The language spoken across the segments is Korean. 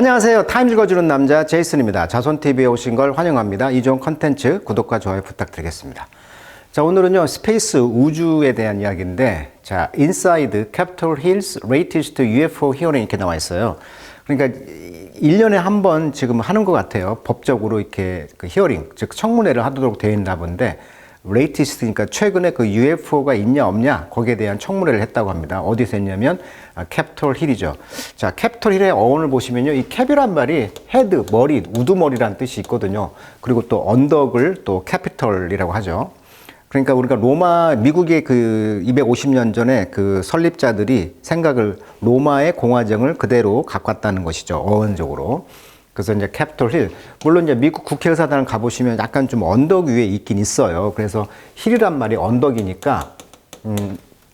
안녕하세요. 타임 읽어주는 남자 제이슨입니다. 자손TV에 오신 걸 환영합니다. 이 좋은 컨텐츠 구독과 좋아요 부탁드리겠습니다. 자, 오늘은요, 스페이스 우주에 대한 이야기인데, 자, Inside Capitol Hill's latest UFO hearing 이렇게 나와 있어요. 그러니까 1년에 한 번 지금 하는 것 같아요. 법적으로 이렇게 그 히어링, 즉 청문회를 하도록 되어 있나 본데, latest니까 최근에 그 UFO가 있냐 없냐 거기에 대한 청문회를 했다고 합니다. 어디서 했냐면 캐피톨 힐이죠. 자, 캐피톨 힐의 어원을 보시면요, 이 캡이란 말이 헤드, 머리, 우두머리란 뜻이 있거든요. 그리고 또 언덕을 또 캐피톨이라고 하죠. 그러니까 우리가 로마, 미국의 그 250년 전에 그 설립자들이 생각을 로마의 공화정을 그대로 갖고 왔다는 것이죠. 어원적으로. 그래서 이제 캐피톨 힐, 물론 이제 미국 국회의사당을 가보시면 약간 좀 언덕 위에 있긴 있어요. 그래서 힐이란 말이 언덕이니까,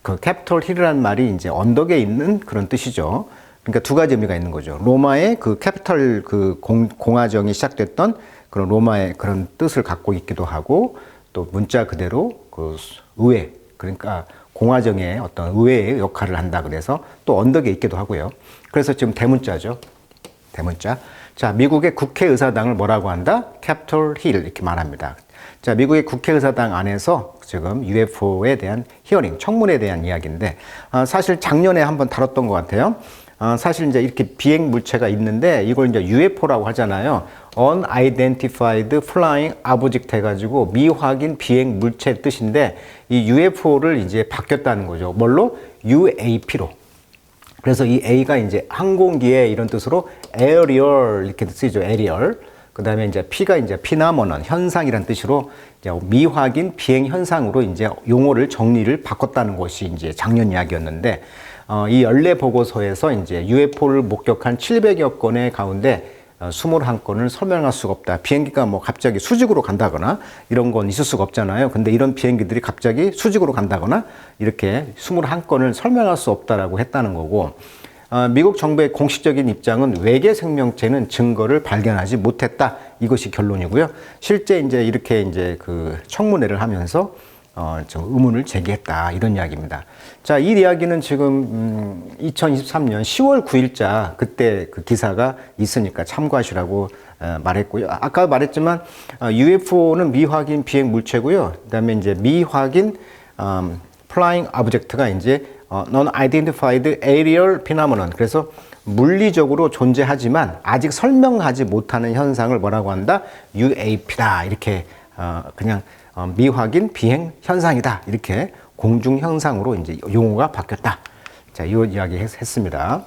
그 캐피톨 힐이란 말이 이제 언덕에 있는 그런 뜻이죠. 그러니까 두 가지 의미가 있는 거죠. 로마의 그 캐피톨 그 공화정이 시작됐던 그런 로마의 그런 뜻을 갖고 있기도 하고, 또 문자 그대로 그 의회, 그러니까 공화정의 어떤 의회의 역할을 한다 그래서 또 언덕에 있기도 하고요. 그래서 지금 대문자죠. 대문자. 자, 미국의 국회의사당을 뭐라고 한다? 캐피톨 힐 이렇게 말합니다. 자, 미국의 국회의사당 안에서 지금 UFO에 대한 히어링, 청문회에 대한 이야기인데, 사실 작년에 한번 다뤘던 것 같아요. 사실 이제 이렇게 비행 물체가 있는데 이걸 이제 UFO라고 하잖아요. Unidentified Flying Object 해가지고 미확인 비행 물체 뜻인데, 이 UFO를 이제 바뀌었다는 거죠. 뭘로? UAP로. 그래서 이 A가 이제 항공기의 이런 뜻으로 aerial 이렇게 쓰이죠. aerial. 그 다음에 이제 P가 이제 phenomenon, 현상이란 뜻으로 이제 미확인 비행 현상으로 이제 용어를 정리를 바꿨다는 것이 이제 작년 이야기였는데, 이 연례 보고서에서 이제 UFO를 목격한 700여 건의 가운데 21건을 설명할 수가 없다. 비행기가 뭐 갑자기 수직으로 간다거나 이런 건 있을 수가 없잖아요. 근데 이런 비행기들이 갑자기 수직으로 간다거나 이렇게 21건을 설명할 수 없다라고 했다는 거고, 미국 정부의 공식적인 입장은 외계 생명체는 증거를 발견하지 못했다. 이것이 결론이고요. 실제 이제 이렇게 이제 그 청문회를 하면서 좀 의문을 제기했다. 이런 이야기입니다. 자, 이 이야기는 지금 2023년 10월 9일자 그때 그 기사가 있으니까 참고하시라고 말했고요. 아까 말했지만 UFO는 미확인 비행 물체고요. 그다음에 이제 미확인 flying object가 이제 non-identified aerial phenomenon. 그래서 물리적으로 존재하지만 아직 설명하지 못하는 현상을 뭐라고 한다? UAP다. 이렇게 그냥 미확인 비행 현상이다. 이렇게 공중 현상으로 이제 용어가 바뀌었다. 자, 이 이야기 했습니다.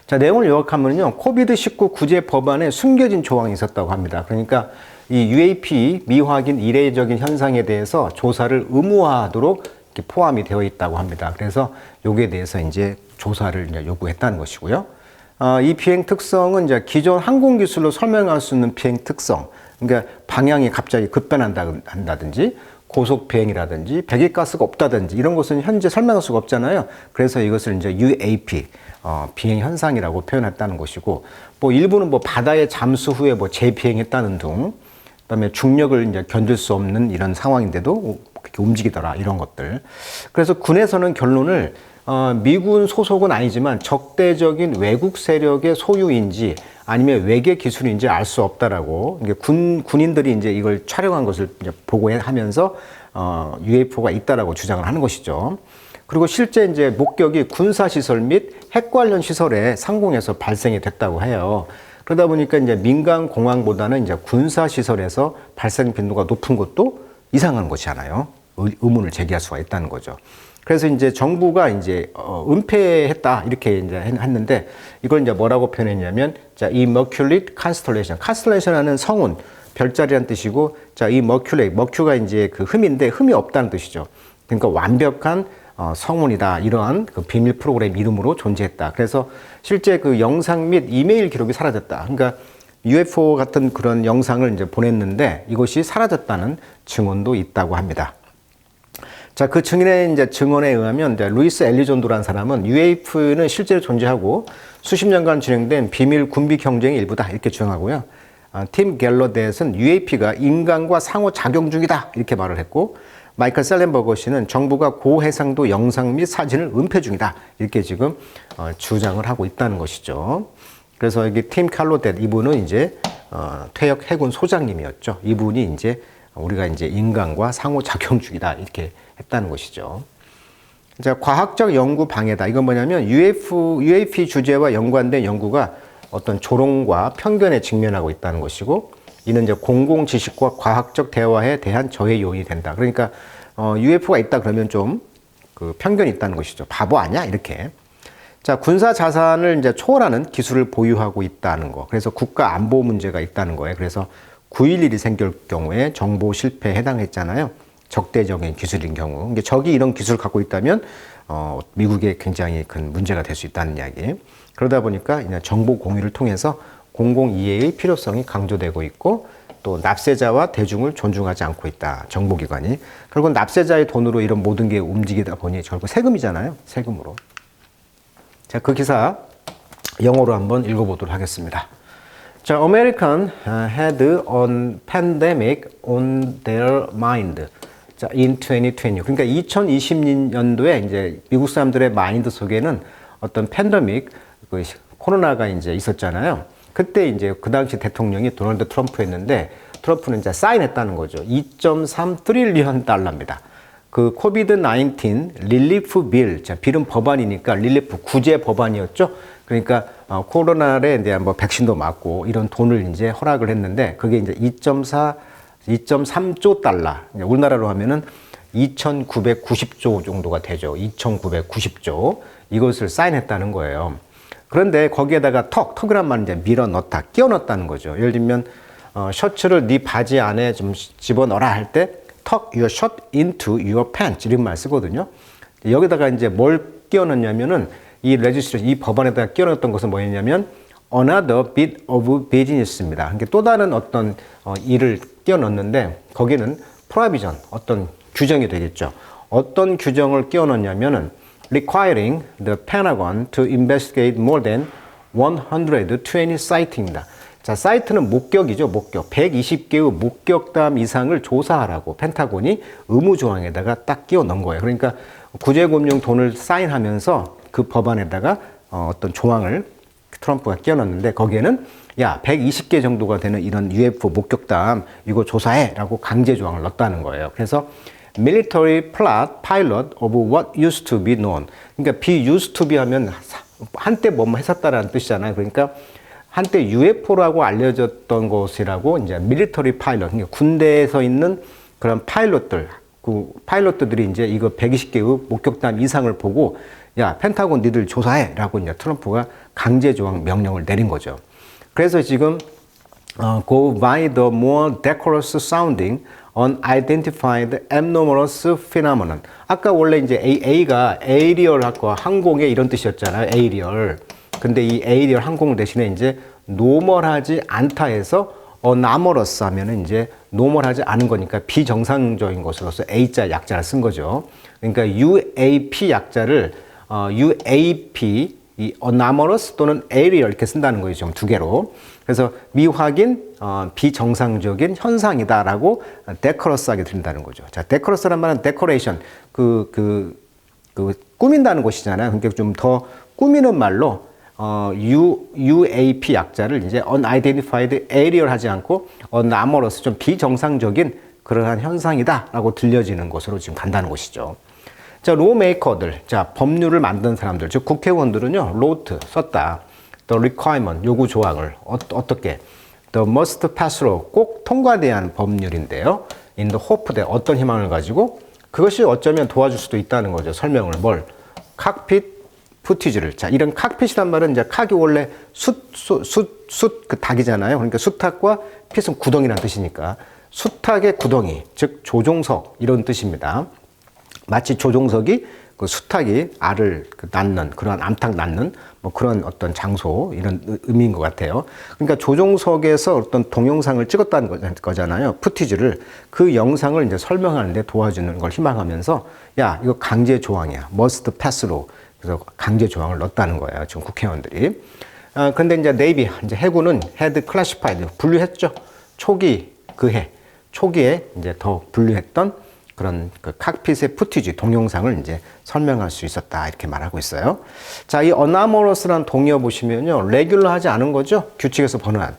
자, 내용을 요약하면요, 코비드-19 구제 법안에 숨겨진 조항이 있었다고 합니다. 그러니까 이 UAP 미확인 이례적인 현상에 대해서 조사를 의무화하도록 이렇게 포함이 되어 있다고 합니다. 그래서 여기에 대해서 이제 조사를 이제 요구했다는 것이고요. 이 비행 특성은 이제 기존 항공 기술로 설명할 수 있는 비행 특성, 그러니까 방향이 갑자기 급변한다든지 고속 비행이라든지 배기가스가 없다든지 이런 것은 현재 설명할 수가 없잖아요. 그래서 이것을 이제 UAP 비행 현상이라고 표현했다는 것이고, 뭐 일부는 뭐 바다의 잠수 후에 뭐 재비행했다는 등, 그다음에 중력을 이제 견딜 수 없는 이런 상황인데도 그렇게 움직이더라, 이런 것들. 그래서 군에서는 결론을 미군 소속은 아니지만 적대적인 외국 세력의 소유인지 아니면 외계 기술인지 알 수 없다라고, 군인들이 이제 이걸 촬영한 것을 이제 보고하면서 UFO가 있다라고 주장을 하는 것이죠. 그리고 실제 이제 목격이 군사시설 및 핵 관련 시설에 상공에서 발생이 됐다고 해요. 그러다 보니까 이제 민간 공항보다는 이제 군사시설에서 발생 빈도가 높은 것도 이상한 것이잖아요. 의문을 제기할 수가 있다는 거죠. 그래서 이제 정부가 이제 은폐했다 이렇게 이제 했는데, 이걸 이제 뭐라고 표현했냐면, 자, 이 Immaculate Constellation, Constellation하는 성운, 별자리란 뜻이고, 자, 이 머큐가 이제 그 흠인데 흠이 없다는 뜻이죠. 그러니까 완벽한 성운이다, 이러한 그 비밀 프로그램 이름으로 존재했다. 그래서 실제 그 영상 및 이메일 기록이 사라졌다. 그러니까 UFO 같은 그런 영상을 이제 보냈는데 이것이 사라졌다는 증언도 있다고 합니다. 자, 그 증인의 이제 증언에 의하면 이제 루이스 엘리존도라는 사람은 UFO는 실제로 존재하고 수십 년간 진행된 비밀 군비 경쟁의 일부다 이렇게 주장하고요. 팀 갤러댓은 UAP가 인간과 상호 작용 중이다 이렇게 말을 했고, 마이클 셀렌버거 씨는 정부가 고해상도 영상 및 사진을 은폐 중이다. 이렇게 지금 주장을 하고 있다는 것이죠. 그래서 여기 팀 칼로댓 이분은 이제 퇴역 해군 소장님이었죠. 이분이 이제 우리가 이제 인간과 상호작용 중이다. 이렇게 했다는 것이죠. 자, 과학적 연구 방해다. 이건 뭐냐면 UAP 주제와 연관된 연구가 어떤 조롱과 편견에 직면하고 있다는 것이고, 이는 이제 공공 지식과 과학적 대화에 대한 저해 요인이 된다. 그러니까 UFO가 있다 그러면 좀 그 편견이 있다는 것이죠. 바보 아니야? 이렇게. 자, 군사 자산을 이제 초월하는 기술을 보유하고 있다는 거. 그래서 국가 안보 문제가 있다는 거예요. 그래서 9.11이 생길 경우에 정보 실패에 해당했잖아요. 적대적인 기술인 경우. 이게 적이 이런 기술을 갖고 있다면 미국에 굉장히 큰 문제가 될 수 있다는 이야기. 그러다 보니까 이제 정보 공유를 통해서 공공 이해의 필요성이 강조되고 있고, 또 납세자와 대중을 존중하지 않고 있다. 정보기관이. 결국 납세자의 돈으로 이런 모든 게 움직이다 보니 결국 세금이잖아요. 세금으로. 자, 그 기사 영어로 한번 읽어보도록 하겠습니다. 자, American had a pandemic on their mind. 자, in 2020. 그러니까 2020년도에 이제 미국 사람들의 마인드 속에는 어떤 팬데믹, 그 코로나가 이제 있었잖아요. 그때 이제 그 당시 대통령이 도널드 트럼프였는데, 트럼프는 이제 사인했다는 거죠. 2.3 트릴리언 달러입니다. 그 코비드-19 릴리프 빌, 자, 빌은 법안이니까 릴리프 구제 법안이었죠. 그러니까 코로나에 대한 뭐 백신도 맞고 이런 돈을 이제 허락을 했는데, 그게 이제 2.3조 달러. 우리나라로 하면은 2,990조 정도가 되죠. 2,990조. 이것을 사인했다는 거예요. 그런데 거기에다가 턱이란 말은 이제 밀어 넣다, 끼워 넣었다는 거죠. 예를 들면, 셔츠를 네 바지 안에 좀 집어 넣어라 할 때, tuck your shirt into your pants. 이런 말 쓰거든요. 여기다가 이제 뭘 끼워 넣냐면은, 이 법안에다가 끼워 넣었던 것은 뭐였냐면, another bit of business입니다. 그러니까 또 다른 어떤 일을 끼워 넣었는데, 거기는 provision, 어떤 규정이 되겠죠. 어떤 규정을 끼워 넣냐면은, requiring the Pentagon to investigate more than 120 sight입니다. 자, 사이트는 목격이죠, 목격. 120개의 목격담 이상을 조사하라고 펜타곤이 의무조항에다가 딱 끼워 넣은 거예요. 그러니까 구제금융 돈을 사인하면서 그 법안에다가 어떤 조항을 트럼프가 끼워 넣었는데, 거기에는 야, 120개 정도가 되는 이런 UFO 목격담 이거 조사해 라고 강제 조항을 넣었다는 거예요. 그래서 military plot pilot of what used to be known. 그러니까 be used to be 하면 한때 뭐뭐 했었다라는 뜻이잖아요. 그러니까 한때 UFO라고 알려졌던 것이라고 이제 military pilot, 그러니까 군대에서 있는 그런 파일럿들, 그 파일럿들이 이제 이거 120개의 목격담 이상을 보고 야, 펜타곤 니들 조사해라고 이제 트럼프가 강제 조항 명령을 내린 거죠. 그래서 지금 go by the more decorous sounding unidentified anomalous phenomenon. 아까 원래 이제 A가 에이리얼하고 항공의 이런 뜻이었잖아요. 에이리얼. 근데 이 에이리얼 항공 대신에 이제 노멀하지 않다 해서 anomalous 하면은 이제 노멀하지 않은 거니까 비정상적인 것으로서 A자 약자를 쓴 거죠. 그러니까 UAP 약자를 UAP 이 anomalous 또는 aerial 이렇게 쓴다는 거예요. 지금 두 개로. 그래서 미확인 비정상적인 현상이다라고 decorous 하게 드린다는 거죠. 자, decorous 란 말은 decoration 꾸민다는 것이잖아요. 그러니까 좀 더 꾸미는 말로 UAP 약자를 이제 unidentified aerial 하지 않고 anomalous 좀 비정상적인 그러한 현상이다라고 들려지는 것으로 지금 간다는 것이죠. 자, 로메이커들, 자, 법률을 만든 사람들, 즉 국회의원들은요, wrote, 썼다. The requirement, 요구 조항을 어떻게? The must pass law, 꼭 통과돼야 하는 법률인데요. In the hope that 어떤 희망을 가지고 그것이 어쩌면 도와줄 수도 있다는 거죠. 설명을 뭘? 칵핏 푸티지를. 자, 이런 칵핏이란 말은 이제 칵이 원래 그 닭이잖아요. 그러니까 수탉과 핏은 구덩이라는 뜻이니까 수탉의 구덩이, 즉 조종석 이런 뜻입니다. 마치 조종석이 그 수탉이 알을 낳는 그런 암탉 낳는 뭐 그런 어떤 장소 이런 의미인 것 같아요. 그러니까 조종석에서 어떤 동영상을 찍었다는 거잖아요. 푸티지를 그 영상을 이제 설명하는데 도와주는 걸 희망하면서 야, 이거 강제 조항이야. must pass law. 그래서 강제 조항을 넣었다는 거예요. 지금 국회의원들이. 근데 이제 네이비 이제 해군은 had classified 분류했죠. 초기 그 해 초기에 이제 더 분류했던 그런 그 칵핏의 푸티지 동영상을 이제 설명할 수 있었다 이렇게 말하고 있어요. 자, 이 anomalous라는 동의어 보시면요, 레귤러하지 않은 거죠, 규칙에서 벗어난.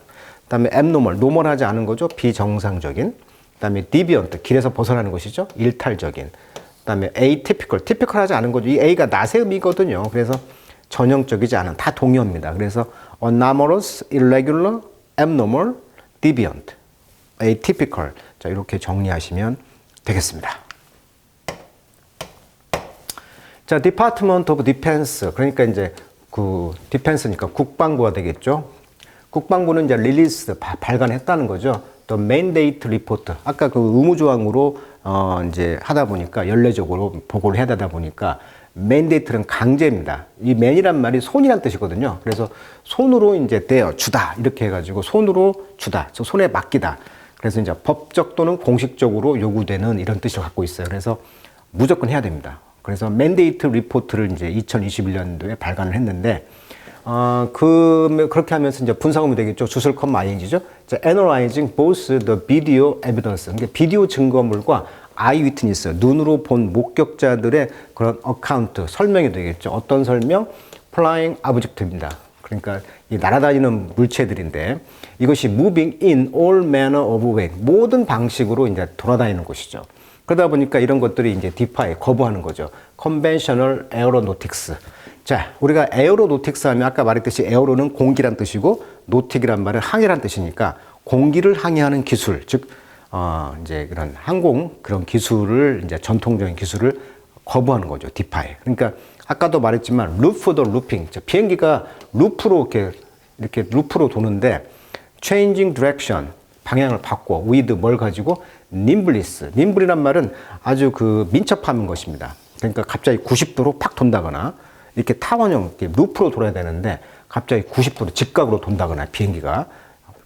그다음에 abnormal, 노멀하지 않은 거죠, 비정상적인. 그다음에 deviant, 길에서 벗어나는 것이죠, 일탈적인. 그다음에 atypical, typical하지 않은 거죠. 이 a가 낫의 의미거든요. 그래서 전형적이지 않은, 다 동의어입니다. 그래서 anomalous, irregular, abnormal, deviant, atypical. 자, 이렇게 정리하시면 되겠습니다. 자, Department of Defense. 그러니까 이제 그 디펜스니까 국방부가 되겠죠. 국방부는 이제 리리스 발간했다는 거죠. 또 mandate report. 아까 그 의무조항으로 이제 하다 보니까 연례적으로 보고를 해야 되다 보니까 mandate는 강제입니다. 이 man이란 말이 손이란 뜻이거든요. 그래서 손으로 이제 떼어 주다 이렇게 해가지고 손으로 주다, 손에 맡기다. 그래서 이제 법적 또는 공식적으로 요구되는 이런 뜻을 갖고 있어요. 그래서 무조건 해야 됩니다. 그래서 mandate report를 이제 2021년도에 발간을 했는데, 그렇게 하면서 이제 분사구문이 되겠죠. 주술 컴마 ing죠. analyzing both the video evidence. 그러니까 비디오 증거물과 eyewitness, 눈으로 본 목격자들의 그런 어카운트, 설명이 되겠죠. 어떤 설명? flying object입니다. 그러니까 이 날아다니는 물체들인데 이것이 moving in all manner of way, 모든 방식으로 이제 돌아다니는 것이죠. 그러다 보니까 이런 것들이 이제 defy, 거부하는 거죠. conventional aeronautics. 자, 우리가 aeronautics 하면 아까 말했듯이 aero는 공기란 뜻이고 nautic이란 말은 항해란 뜻이니까 공기를 항해하는 기술, 즉 이제 그런 항공 그런 기술을 이제 전통적인 기술을 거부하는 거죠. defy. 그러니까 아까도 말했지만 loop the looping. 비행기가 루프로 이렇게 루프로 도는데 changing direction, 방향을 바꿔 with 뭘 가지고 nimbleness. nimble이란 말은 아주 그 민첩한 것입니다. 그러니까 갑자기 90도로 팍 돈다거나 이렇게 타원형 이렇게 루프로 돌아야 되는데 갑자기 90도로 직각으로 돈다거나 비행기가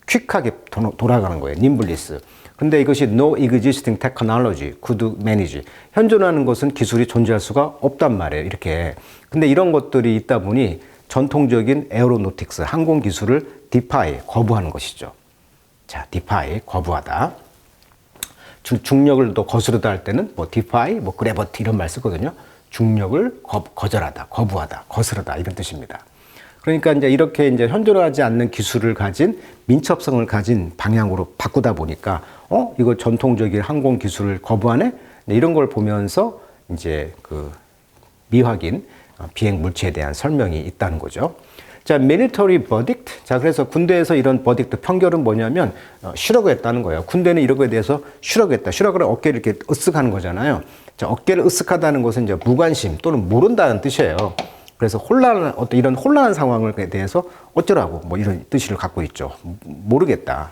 퀵하게 돌아가는 거예요. nimbleness. 근데 이것이 no existing technology could manage. 현존하는 것은 기술이 존재할 수가 없단 말이에요. 이렇게. 근데 이런 것들이 있다 보니 전통적인 에어로노틱스, 항공 기술을 defy, 거부하는 것이죠. 자, defy, 거부하다. 중력을 또 거스르다 할 때는 뭐 defy, 뭐 gravity 이런 말 쓰거든요. 중력을 거절하다, 거부하다, 거스르다 이런 뜻입니다. 그러니까 이제 이렇게 이제 현존하지 않는 기술을 가진 민첩성을 가진 방향으로 바꾸다 보니까 이거 전통적인 항공 기술을 거부하네? 이런 걸 보면서 이제 그 미확인 비행 물체에 대한 설명이 있다는 거죠. 자, military verdict. 자, 그래서 군대에서 이런 verdict, 판결은 뭐냐면 쉬라고 했다는 거예요. 군대는 이런 거에 대해서 쉬라고 했다. 쉬라고 하면 어깨를 이렇게 으쓱하는 거잖아요. 자, 어깨를 으쓱하다는 것은 이제 무관심 또는 모른다는 뜻이에요. 그래서 어떤 이런 혼란한 상황에 대해서 어쩌라고 뭐 이런 뜻을 갖고 있죠. 모르겠다.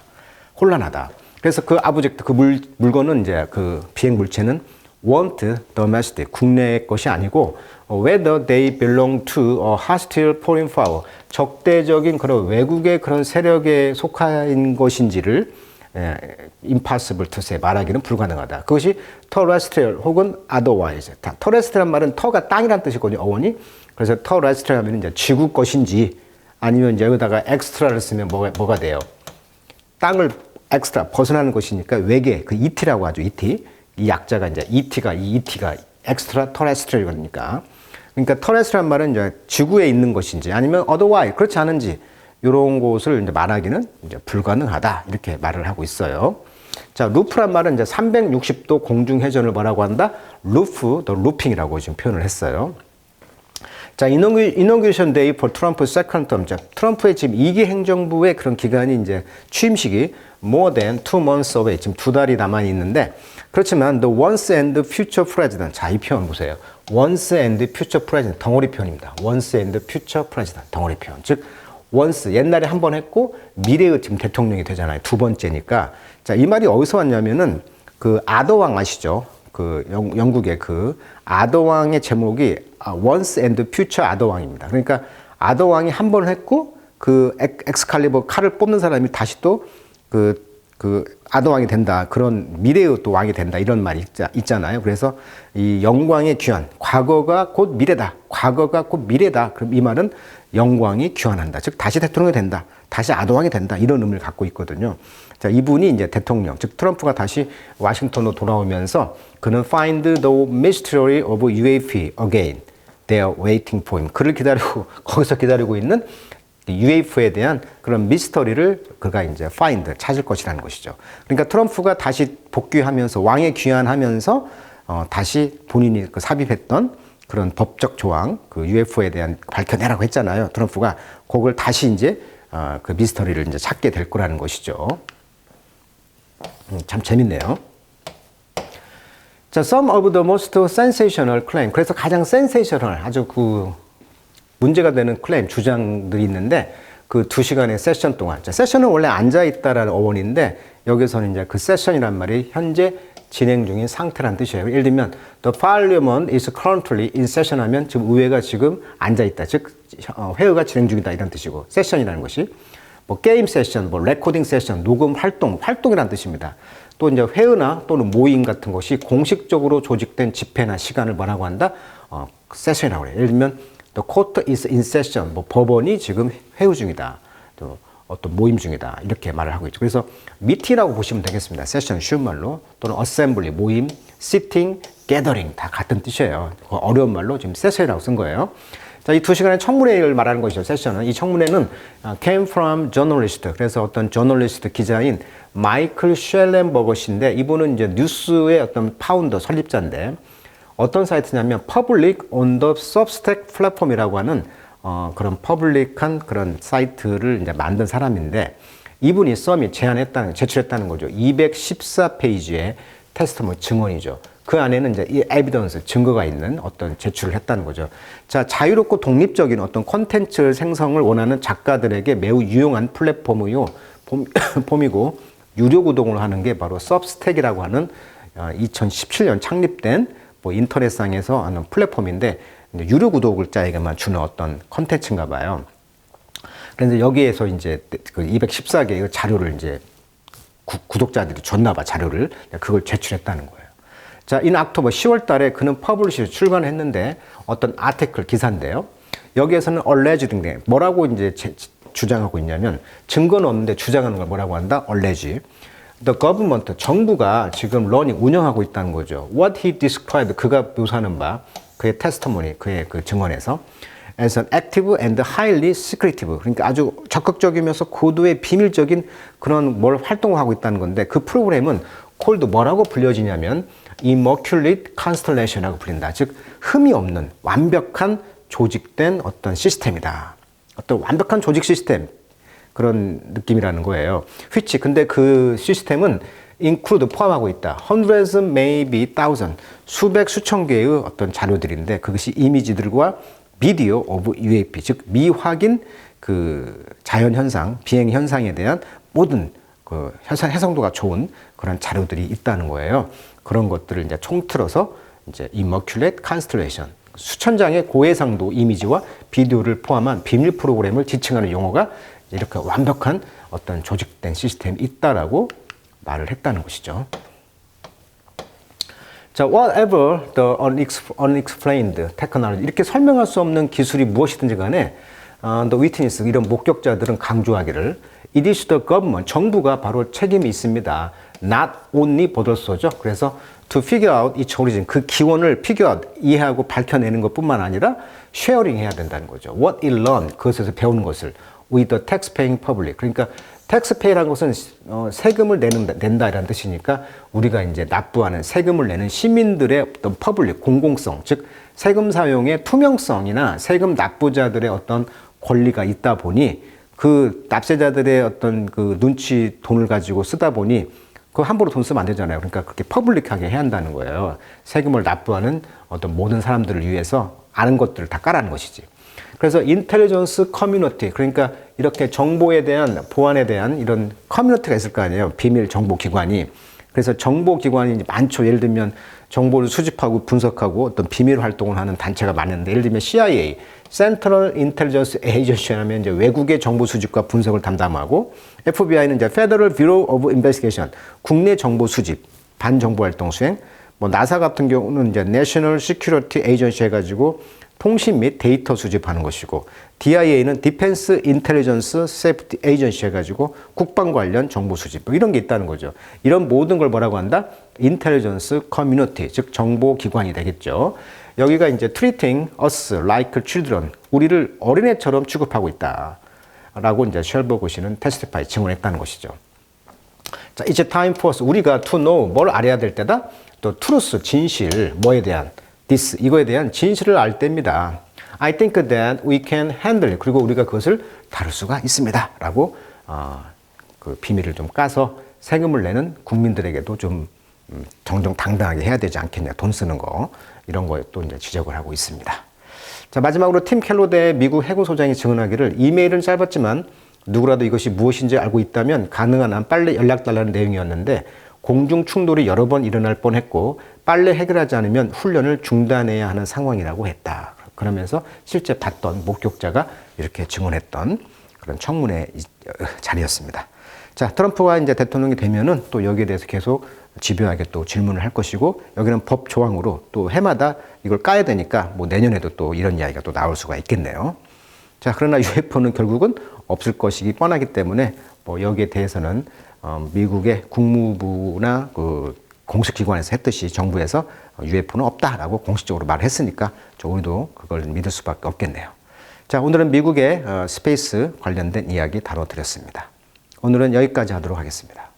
혼란하다. 그래서 그 아브젝트, 그 물건은 이제 그 비행 물체는 weren't domestic, 국내 것이 아니고 whether they belong to a hostile foreign power, 적대적인 그런 외국의 그런 세력에 속한 것인지를 impossible to say, 말하기는 불가능하다. 그것이 terrestrial 혹은 otherwise. terrestrial란 말은 터가 땅이란 뜻이거든요. 어원이. 그래서 terrestrial 하면 이제 지구 것인지 아니면 이제 여기다가 extra를 쓰면 뭐가 돼요? 땅을 extra 벗어나는 것이니까 외계, 그 ET라고 하죠. ET. 이 약자가 이제 ET가 extra terrestrial이니까. 그러니까 terrestrial 말은 이제 지구에 있는 것인지 아니면 otherwise 그렇지 않은지 이런 것을 이제 말하기는 이제 불가능하다 이렇게 말을 하고 있어요. 자, 루프란 말은 이제 360도 공중 회전을 뭐라고 한다? 루프, 더 루핑이라고 지금 표현을 했어요. 자, inauguration day for Trump's second term. 자, 트럼프의 지금 2기 행정부의 그런 기간이 이제 취임식이 more than 2 months away. 지금 2달이 남아 있는데 그렇지만 the once and future president. 자, 이 표현 보세요. once and future president. 덩어리 표현입니다. once and future president. 덩어리 표현. 즉, once. 옛날에 한 번 했고 미래의 지금 대통령이 되잖아요. 두 번째니까. 자, 이 말이 어디서 왔냐면은 그 아더왕 아시죠? 그 영국의 그 아더왕의 제목이 once and future 아더왕입니다. 그러니까 아더왕이 한 번 했고 그 엑스칼리버 칼을 뽑는 사람이 다시 또 그 아도왕이 된다. 그런 미래의 또 왕이 된다. 이런 말이 있잖아요. 그래서 이 영광의 귀환. 과거가 곧 미래다. 과거가 곧 미래다. 그럼 이 말은 영광이 귀환한다. 즉 다시 대통령이 된다. 다시 아도왕이 된다. 이런 의미를 갖고 있거든요. 자, 이분이 이제 대통령, 즉 트럼프가 다시 워싱턴으로 돌아오면서 그는 find the mystery of UAP again. They are waiting for him. 그를 기다리고 거기서 기다리고 있는 UFO에 대한 그런 미스터리를 그가 이제 find 찾을 것이라는 것이죠. 그러니까 트럼프가 다시 복귀하면서 왕에 귀환하면서 다시 본인이 그 삽입했던 그런 법적 조항, 그 UFO에 대한 밝혀내라고 했잖아요. 트럼프가 그걸 다시 이제 그 미스터리를 이제 찾게 될 거라는 것이죠. 참 재밌네요. 자, some of the most sensational claim. 그래서 가장 센세이셔널, 아주 그 문제가 되는 클레임, 주장들이 있는데 그 2시간의 세션 동안. 자, 세션은 원래 앉아있다라는 어원인데 여기서는 이제 그 세션이란 말이 현재 진행 중인 상태란 뜻이에요. 예를 들면 The Parliament is currently in session 하면 지금 의회가 지금 앉아있다. 즉 회의가 진행 중이다 이런 뜻이고 세션이라는 것이 뭐 게임 세션, 뭐 레코딩 세션, 녹음 활동이란 뜻입니다. 또 이제 회의나 또는 모임 같은 것이 공식적으로 조직된 집회나 시간을 뭐라고 한다? 세션이라고 해요. 예를 들면 The court is in session. 뭐 법원이 지금 회의 중이다. 또 어떤 모임 중이다. 이렇게 말을 하고 있죠. 그래서 미팅이라고 보시면 되겠습니다. 세션 쉬운 말로 또는 assembly 모임, sitting, gathering 다 같은 뜻이에요. 어려운 말로 지금 세션이라고 쓴 거예요. 자, 이 2시간의 청문회를 말하는 것이죠. 세션은 이 청문회는 came from journalist. 그래서 어떤 저널리스트 기자인 마이클 쉘렌버거 씨인데 이분은 이제 뉴스의 어떤 파운더 설립자인데. 어떤 사이트냐면 Public on the Substack 플랫폼이라고 하는 그런 퍼블릭한 그런 사이트를 이제 만든 사람인데 이분이 제출했다는 거죠. 214페이지의 테스트먼 증언이죠. 그 안에는 이제 이 에비던스 증거가 있는 어떤 제출을 했다는 거죠. 자, 자유롭고 독립적인 어떤 콘텐츠 생성을 원하는 작가들에게 매우 유용한 플랫폼이고 유료 구독을 하는 게 바로 सब스택이라고 하는 2017년 창립된 뭐 인터넷상에서 하는 플랫폼인데 유료 구독자에게만 주는 어떤 컨텐츠인가 봐요. 그런데 여기에서 이제 그 214개의 자료를 이제 구독자들이 줬나 봐, 자료를. 그걸 제출했다는 거예요. 자, in October 10월 달에 그는 퍼블리시를 출간했는데 어떤 아티클 기사인데요. 여기에서는 alleged 뭐라고 이제 주장하고 있냐면 증거는 없는데 주장하는 걸 뭐라고 한다? allege. The government, 정부가 지금 운영하고 있다는 거죠. What he described, 그가 묘사하는 바, 그의 testimony, 그의 그 증언에서 as an active and highly secretive, 그러니까 아주 적극적이면서 고도의 비밀적인 그런 뭘 활동하고 있다는 건데 그 프로그램은 called 뭐라고 불려지냐면 Immaculate Constellation이라고 불린다. 즉 흠이 없는 완벽한 조직된 어떤 시스템이다. 어떤 완벽한 조직 시스템. 그런 느낌이라는 거예요. 근데 그 시스템은 include 포함하고 있다. hundreds, maybe thousand, 수천 개의 어떤 자료들인데 그것이 이미지들과 비디오 of UAP, 즉 미확인 그 자연 현상, 비행 현상에 대한 모든 그 해상도가 좋은 그런 자료들이 있다는 거예요. 그런 것들을 이제 총틀어서 이제 Immaculate Constellation, 수천 장의 고해상도 이미지와 비디오를 포함한 비밀 프로그램을 지칭하는 용어가 이렇게 완벽한 어떤 조직된 시스템이 있다라고 말을 했다는 것이죠. 자, whatever the unexplained technology, 이렇게 설명할 수 없는 기술이 무엇이든지 간에 the witness, 이런 목격자들은 강조하기를 it is the government, 정부가 바로 책임이 있습니다. not only 보더소죠. 그래서 to figure out its origin, 그 기원을 figure out, 이해하고 밝혀내는 것뿐만 아니라 sharing 해야 된다는 거죠. what it learned, 그것에서 배우는 것을 with the tax-paying public. 그러니까 taxpay라는 것은 세금을 낸다라는 뜻이니까 우리가 이제 납부하는 세금을 내는 시민들의 어떤 public, 공공성, 즉 세금 사용의 투명성이나 세금 납부자들의 어떤 권리가 있다 보니 그 납세자들의 어떤 그 눈치 돈을 가지고 쓰다 보니 그 함부로 돈 쓰면 안 되잖아요. 그러니까 그렇게 퍼블릭하게 해야 한다는 거예요. 세금을 납부하는 어떤 모든 사람들을 위해서 아는 것들을 다 까라는 것이지. 그래서 인텔리전스 커뮤니티, 그러니까 이렇게 정보에 대한 보안에 대한 이런 커뮤니티가 있을 거 아니에요. 비밀 정보 기관이. 그래서 정보 기관이 많죠. 예를 들면 정보를 수집하고 분석하고 어떤 비밀 활동을 하는 단체가 많은데 예를 들면 CIA, Central Intelligence Agency 하면 이제 외국의 정보 수집과 분석을 담당하고, FBI는 이제 Federal Bureau of Investigation, 국내 정보 수집, 반정보 활동 수행, 뭐 나사 같은 경우는 이제 National Security Agency 해가지고 통신 및 데이터 수집하는 것이고, DIA는 Defense Intelligence Safety Agency 해가지고 국방 관련 정보 수집, 뭐 이런 게 있다는 거죠. 이런 모든 걸 뭐라고 한다? Intelligence Community, 즉 정보 기관이 되겠죠. 여기가 이제 treating us like children, 우리를 어린애처럼 취급하고 있다 라고 이제 셜버그 씨는 테스티파이 증언했다는 것이죠. 자, 이제 time for us, 우리가 to know, 뭘 알아야 될 때다? 또 truth, 진실, 뭐에 대한, this, 이거에 대한 진실을 알 때입니다. I think that we can handle, 그리고 우리가 그것을 다룰 수가 있습니다 라고 그 비밀을 좀 까서 세금을 내는 국민들에게도 좀 정정당당하게 해야 되지 않겠냐, 돈 쓰는 거, 이런 거에 또 이제 지적을 하고 있습니다. 자, 마지막으로 팀 켈로데 미국 해군소장이 증언하기를, 이메일은 짧았지만 누구라도 이것이 무엇인지 알고 있다면 가능한 한 빨리 연락달라는 내용이었는데, 공중 충돌이 여러 번 일어날 뻔했고 빨리 해결하지 않으면 훈련을 중단해야 하는 상황이라고 했다. 그러면서 실제 봤던 목격자가 이렇게 증언했던 그런 청문회 자리였습니다. 자, 트럼프가 이제 대통령이 되면은 또 여기에 대해서 계속 집요하게 또 질문을 할 것이고, 여기는 법 조항으로 또 해마다 이걸 까야 되니까 뭐 내년에도 또 이런 이야기가 또 나올 수가 있겠네요. 자, 그러나 UFO는 결국은 없을 것이기 뻔하기 때문에 뭐 여기에 대해서는 미국의 국무부나 그 공식 기관에서 했듯이 정부에서 UFO는 없다라고 공식적으로 말했으니까 우리도 그걸 믿을 수밖에 없겠네요. 자, 오늘은 미국의 스페이스 관련된 이야기 다뤄드렸습니다. 오늘은 여기까지 하도록 하겠습니다.